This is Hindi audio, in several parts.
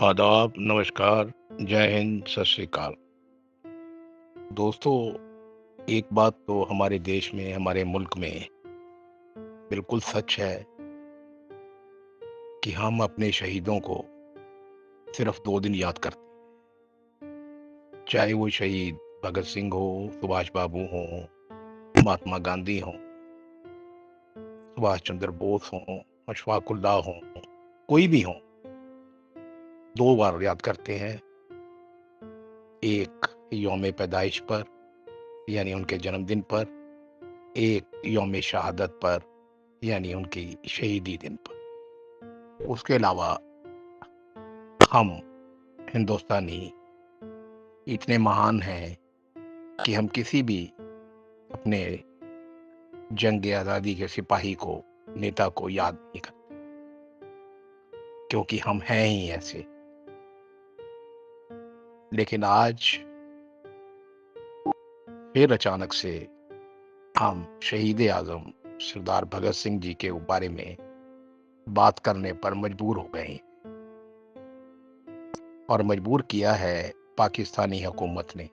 आदाब, नमस्कार, जय हिंद, सत श्री अकाल। दोस्तों, एक बात तो हमारे देश में, हमारे मुल्क में बिल्कुल सच है कि हम अपने शहीदों को सिर्फ़ 2 दिन याद करते हैं। चाहे वो शहीद भगत सिंह हो, सुभाष बाबू हों, महात्मा गांधी हों, सुभाष चंद्र बोस हों, अशफाक उल्लाह हों, कोई भी हों, 2 बार याद करते हैं। एक यौम पैदाइश पर, यानी उनके जन्मदिन पर, एक यौम शहादत पर, यानी उनकी शहीदी दिन पर। उसके अलावा हम हिंदुस्तानी इतने महान हैं कि हम किसी भी अपने जंग आज़ादी के सिपाही को, नेता को याद नहीं करते, क्योंकि हम हैं ही ऐसे। लेकिन आज फिर अचानक से हम शहीद आज़म सरदार भगत सिंह जी के बारे में बात करने पर मजबूर हो गए हैं, और मजबूर किया है पाकिस्तानी हुकूमत ने।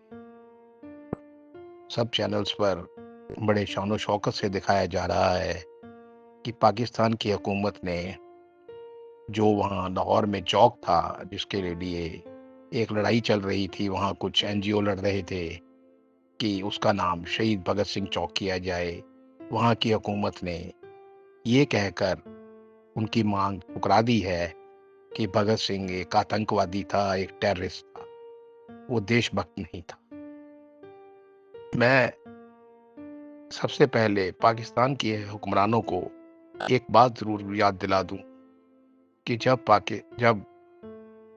सब चैनल्स पर बड़े शान और शौकत से दिखाया जा रहा है कि पाकिस्तान की हुकूमत ने जो वहाँ लाहौर में चौक था, जिसके लिए एक लड़ाई चल रही थी, वहाँ कुछ एनजीओ लड़ रहे थे कि उसका नाम शहीद भगत सिंह चौक किया जाए। वहाँ की हुकूमत ने ये कहकर उनकी मांग ठुकरा दी है कि भगत सिंह एक आतंकवादी था, एक टेररिस्ट था, वो देशभक्त नहीं था। मैं सबसे पहले पाकिस्तान के हुक्मरानों को एक बात ज़रूर याद दिला दूं कि जब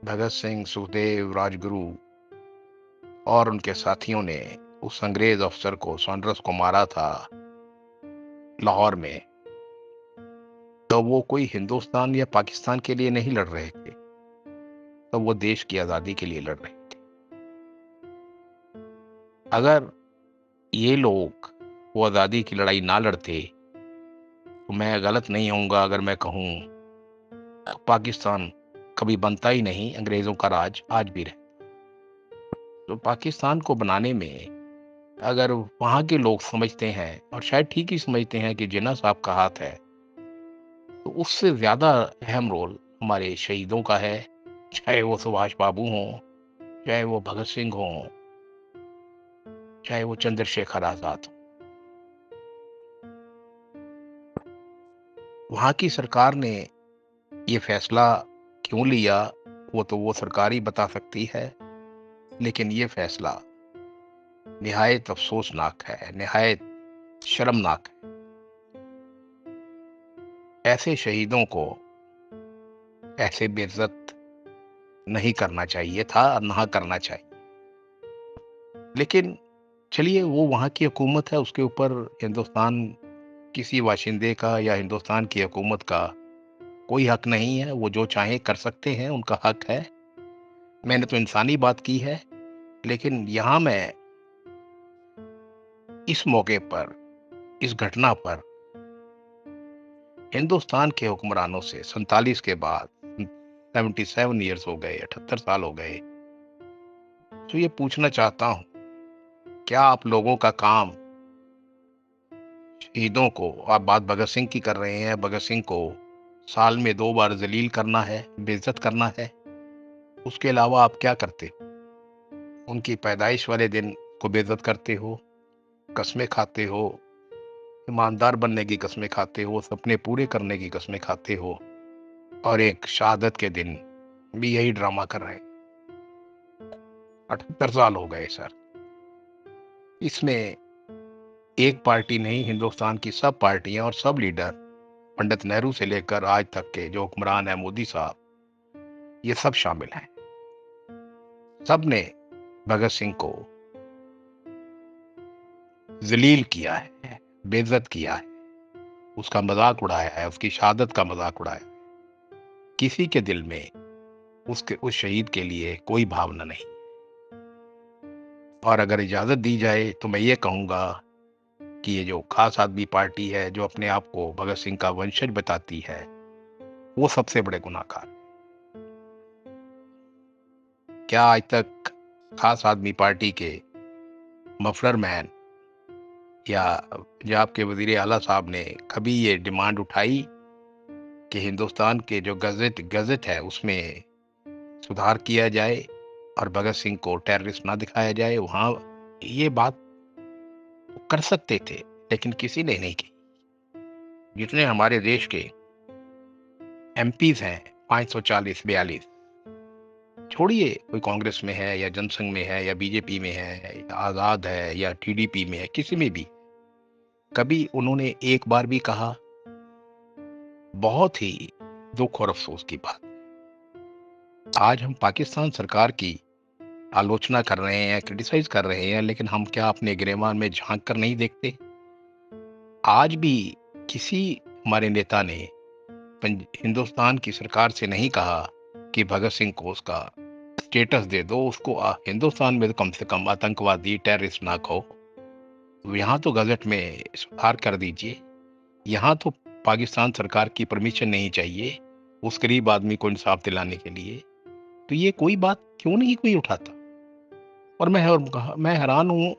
भगत सिंह, सुखदेव, राजगुरु और उनके साथियों ने उस अंग्रेज अफसर को, सॉन्डर्स को मारा था लाहौर में, तो वो कोई हिंदुस्तान या पाकिस्तान के लिए नहीं लड़ रहे थे, तो वो देश की आज़ादी के लिए लड़ रहे थे। अगर ये लोग वो आज़ादी की लड़ाई ना लड़ते, तो मैं गलत नहीं होऊंगा अगर मैं कहूँ तो पाकिस्तान कभी बनता ही नहीं, अंग्रेजों का राज आज भी रहे। तो पाकिस्तान को बनाने में अगर वहाँ के लोग समझते हैं, और शायद ठीक ही समझते हैं, कि जिन्ना साहब का हाथ है, तो उससे ज़्यादा अहम रोल हमारे शहीदों का है, चाहे वो सुभाष बाबू हों, चाहे वो भगत सिंह हों, चाहे वो चंद्रशेखर आज़ाद हों। वहाँ की सरकार ने ये फैसला क्यों लिया, वो तो वो सरकार ही बता सकती है, लेकिन ये फैसला निहायत अफ़सोसनाक है, निहायत शर्मनाक है। ऐसे शहीदों को ऐसे बेइज़्ज़त नहीं करना चाहिए था, ना करना चाहिए। लेकिन चलिए, वो वहाँ की हुकूमत है, उसके ऊपर हिंदुस्तान किसी बाशिंदे का या हिंदुस्तान की हुकूमत का कोई हक नहीं है। वो जो चाहें कर सकते हैं, उनका हक है। मैंने तो इंसानी बात की है, लेकिन यहाँ मैं इस मौके पर, इस घटना पर हिंदुस्तान के हुक्मरानों से 47 के बाद 77 ईयर्स हो गए, 78 साल हो गए, तो ये पूछना चाहता हूँ, क्या आप लोगों का काम शहीदों को, आप बात भगत सिंह की कर रहे हैं, भगत सिंह को साल में 2 बार ज़लील करना है, बेइज़्ज़त करना है? उसके अलावा आप क्या करते हो? उनकी पैदाइश वाले दिन को बेइज़्ज़त करते हो, कस्में खाते हो, ईमानदार बनने की कस्में खाते हो, सपने पूरे करने की कस्में खाते हो, और एक शहादत के दिन भी यही ड्रामा कर रहे हैं। 78 साल हो गए सर। इसमें एक पार्टी नहीं, हिंदुस्तान की सब पार्टियां और सब लीडर, पंडित नेहरू से लेकर आज तक के जो हुक्मरान हैं, मोदी साहब, ये सब शामिल हैं। सबने भगत सिंह को ज़लील किया है, बेइज्जत किया है, उसका मजाक उड़ाया है, उसकी शहादत का मजाक उड़ाया है। किसी के दिल में उसके उस शहीद के लिए कोई भावना नहीं। और अगर इजाजत दी जाए तो मैं ये कहूंगा कि ये जो खास आदमी पार्टी है, जो अपने आप को भगत सिंह का वंशज बताती है, वो सबसे बड़े गुनाहगार। क्या आज तक खास आदमी पार्टी के मफलर मैन या पंजाब के वजीर आला साहब ने कभी ये डिमांड उठाई कि हिंदुस्तान के जो गजट है उसमें सुधार किया जाए और भगत सिंह को टेररिस्ट ना दिखाया जाए? वहां ये बात कर सकते थे, लेकिन किसी ने नहीं की। जितने हमारे देश के एमपीज हैं, 540-42, छोड़िए कोई कांग्रेस में है या जनसंघ में है या बीजेपी में है या आजाद है या टीडीपी में है, किसी में भी कभी उन्होंने एक बार भी कहा? बहुत ही दुख और अफसोस की बात। आज हम पाकिस्तान सरकार की आलोचना कर रहे हैं, क्रिटिसाइज कर रहे हैं, लेकिन हम क्या अपने गिरेबान में झांक कर नहीं देखते? आज भी किसी हमारे नेता ने हिंदुस्तान की सरकार से नहीं कहा कि भगत सिंह को उसका स्टेटस दे दो, उसको हिंदुस्तान में तो कम से कम आतंकवादी टेररिस्ट ना कहो। यहाँ तो गजट में सुधार कर दीजिए। यहाँ तो पाकिस्तान सरकार की परमिशन नहीं चाहिए उस गरीब आदमी को इंसाफ दिलाने के लिए। तो ये कोई बात क्यों नहीं कोई उठाता? और मैं हैरान हूँ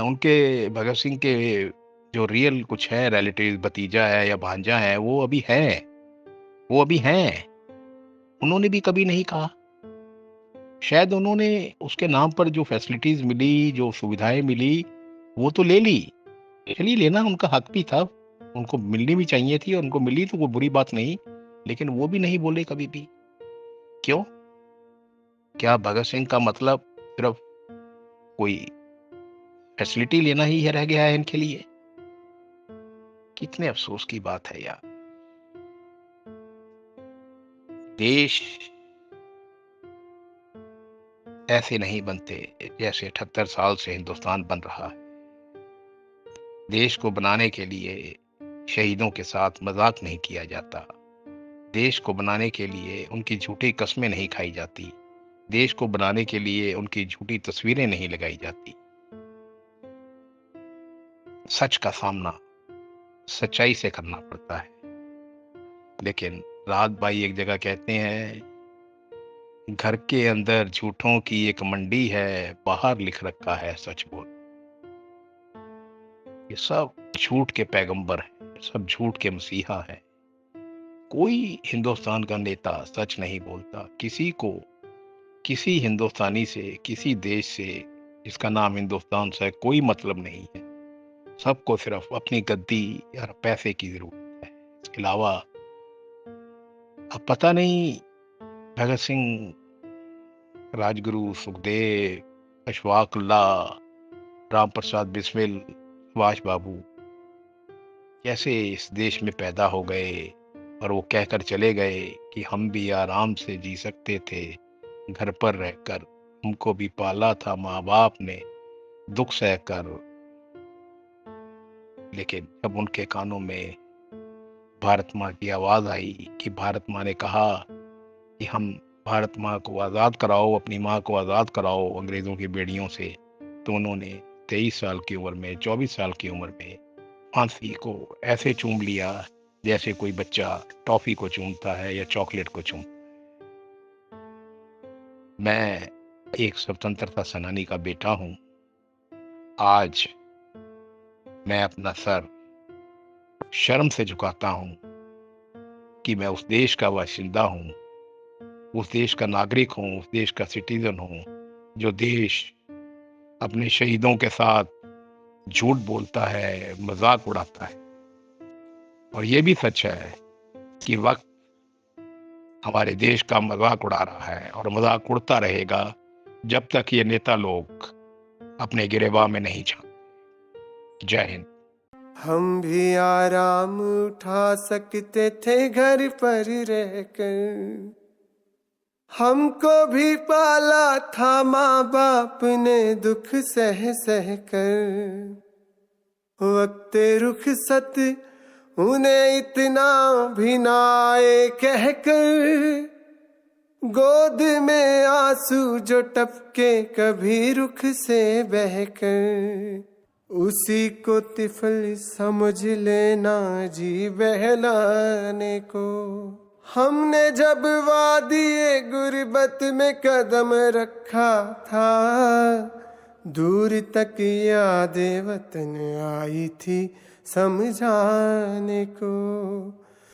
उनके भगत सिंह के जो रियल कुछ है रिलेटिव, भतीजा है या भांजा है, वो अभी हैं। उन्होंने भी कभी नहीं कहा। शायद उन्होंने उसके नाम पर जो फैसिलिटीज मिली, जो सुविधाएं मिली, वो तो ले ली। चलिए, लेना उनका हक भी था, उनको मिलनी भी चाहिए थी और उनको मिली तो वो बुरी बात नहीं, लेकिन वो भी नहीं बोले कभी भी। क्यों? क्या भगत सिंह का मतलब सिर्फ कोई फैसिलिटी लेना ही है, रह गया है इनके लिए? कितने अफसोस की बात है यार। देश ऐसे नहीं बनते जैसे 78 साल से हिंदुस्तान बन रहा है। देश को बनाने के लिए शहीदों के साथ मजाक नहीं किया जाता। देश को बनाने के लिए उनकी झूठी कस्में नहीं खाई जाती। देश को बनाने के लिए उनकी झूठी तस्वीरें नहीं लगाई जाती। सच का सामना सच्चाई से करना पड़ता है। लेकिन राहत भाई एक जगह कहते हैं, घर के अंदर झूठों की एक मंडी है, बाहर लिख रखा है सच बोल। ये सब झूठ के पैगंबर हैं, सब झूठ के मसीहा हैं। कोई हिंदुस्तान का नेता सच नहीं बोलता। किसी को, किसी हिंदुस्तानी से, किसी देश से जिसका नाम हिंदुस्तान से कोई मतलब नहीं है। सबको सिर्फ अपनी गद्दी और पैसे की जरूरत है। इसके अलावा अब पता नहीं भगत सिंह, राजगुरु, सुखदेव, अशफाक उल्लाह, राम प्रसाद बिस्मिल, सुभाष बाबू कैसे इस देश में पैदा हो गए और वो कहकर चले गए कि हम भी आराम से जी सकते थे घर पर रहकर। हमको भी पाला था माँ बाप ने दुख सहकर। लेकिन जब उनके कानों में भारत माँ की आवाज आई कि भारत माँ ने कहा कि हम भारत माँ को आज़ाद कराओ, अपनी माँ को आज़ाद कराओ अंग्रेज़ों की बेड़ियों से, तो उन्होंने 23 साल की उम्र में, 24 साल की उम्र में फांसी को ऐसे चूम लिया जैसे कोई बच्चा टॉफी को चूमता है या चॉकलेट को चूम। मैं एक स्वतंत्रता सेनानी का बेटा हूं। आज मैं अपना सर शर्म से झुकाता हूं कि मैं उस देश का बाशिंदा हूं, उस देश का नागरिक हूं, उस देश का सिटीजन हूं, जो देश अपने शहीदों के साथ झूठ बोलता है, मजाक उड़ाता है। और ये भी सच है कि वक्त हमारे देश का मजाक उड़ा रहा है और मजाक उड़ता रहेगा जब तक ये नेता लोग अपने गिरेबान में नहीं झांकते। जय हिंद। हम भी आराम उठा सकते थे घर पर रहकर, हमको भी पाला था माँ बाप ने दुख सह सह कर। वक्त रुखसत उन्हें इतना भी ना आए कहकर, गोद में आंसू जो टपके कभी रुख से बहकर, उसी को तिफल समझ लेना जी बहलाने को। हमने जब वादिये गुर्बत में कदम रखा था, दूर तक यादें वतन आई थी समझाने को।